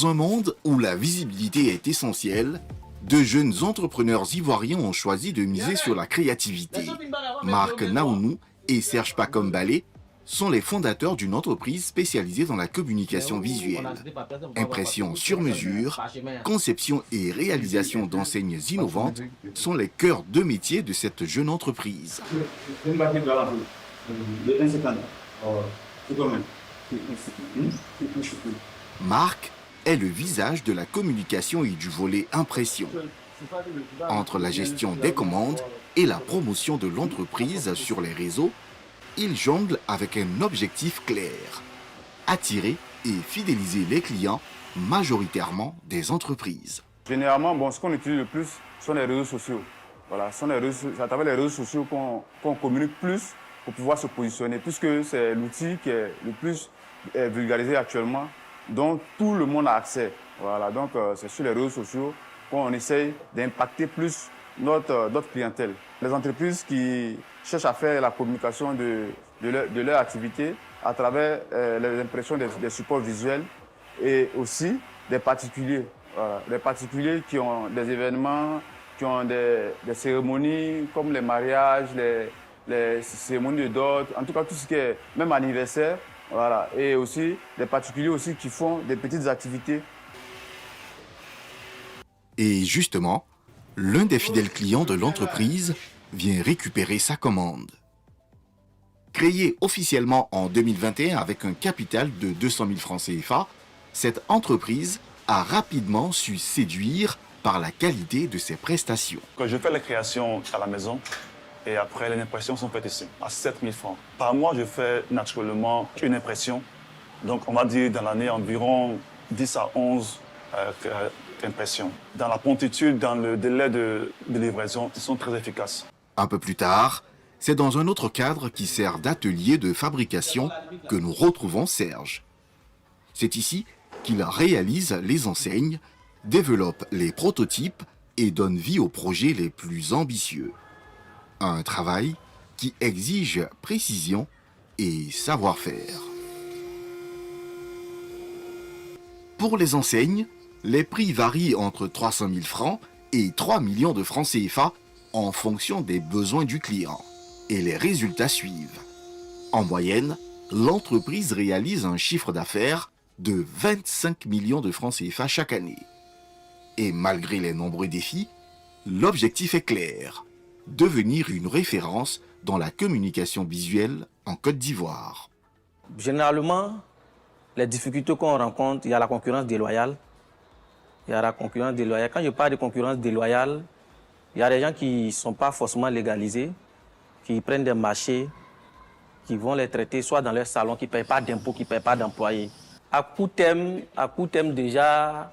Dans un monde où la visibilité est essentielle, de jeunes entrepreneurs ivoiriens ont choisi de miser sur la créativité. Marc Naounou et Serge Pakombale sont les fondateurs d'une entreprise spécialisée dans la communication visuelle. Impression sur mesure, conception et réalisation d'enseignes innovantes sont les cœurs de métier de cette jeune entreprise. Marc est le visage de la communication et du volet impression. Entre la gestion des commandes et la promotion de l'entreprise sur les réseaux, il jongle avec un objectif clair: attirer et fidéliser les clients, majoritairement des entreprises. Généralement, ce qu'on utilise le plus sont les réseaux sociaux. Voilà, c'est à travers les réseaux sociaux qu'on communique plus pour pouvoir se positionner, puisque c'est l'outil qui est le plus vulgarisé actuellement, dont tout le monde a accès. Voilà, donc c'est sur les réseaux sociaux qu'on essaye d'impacter plus notre clientèle. Les entreprises qui cherchent à faire la communication de leur activité à travers les impressions des supports visuels, et aussi des particuliers. Voilà, des particuliers qui ont des événements, qui ont des cérémonies comme les mariages, les cérémonies de dot, en tout cas tout ce qui est même anniversaire. Voilà. Et aussi des particuliers aussi qui font des petites activités. Et justement, l'un des fidèles clients de l'entreprise vient récupérer sa commande. Créée officiellement en 2021 avec un capital de 200 000 francs CFA, cette entreprise a rapidement su séduire par la qualité de ses prestations. Quand je fais les créations à la maison, et après les impressions sont faites ici, à 7 000 francs. Par mois, je fais naturellement une impression. Donc on va dire dans l'année environ 10 à 11 impressions. Dans la promptitude, dans le délai de livraison, ils sont très efficaces. Un peu plus tard, c'est dans un autre cadre qui sert d'atelier de fabrication que nous retrouvons Serge. C'est ici qu'il réalise les enseignes, développe les prototypes et donne vie aux projets les plus ambitieux. Un travail qui exige précision et savoir-faire. Pour les enseignes, les prix varient entre 300 000 francs et 3 millions de francs CFA en fonction des besoins du client. Et les résultats suivent. En moyenne, l'entreprise réalise un chiffre d'affaires de 25 millions de francs CFA chaque année. Et malgré les nombreux défis, l'objectif est clair: devenir une référence dans la communication visuelle en Côte d'Ivoire. Généralement, les difficultés qu'on rencontre, il y a la concurrence déloyale. Quand je parle de concurrence déloyale, il y a des gens qui ne sont pas forcément légalisés, qui prennent des marchés, qui vont les traiter soit dans leur salon, qui ne payent pas d'impôts, qui ne payent pas d'employés. À court terme déjà,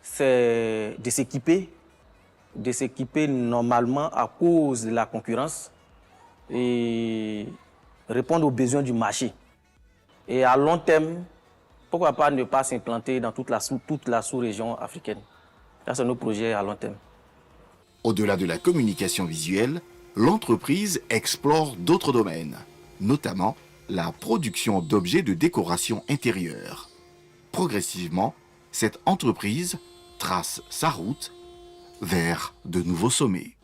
c'est de s'équiper normalement à cause de la concurrence et répondre aux besoins du marché. Et à long terme, pourquoi pas ne pas s'implanter dans toute la sous-région africaine. Ça, c'est nos projets à long terme. Au-delà de la communication visuelle, l'entreprise explore d'autres domaines, notamment la production d'objets de décoration intérieure. Progressivement, cette entreprise trace sa route vers de nouveaux sommets.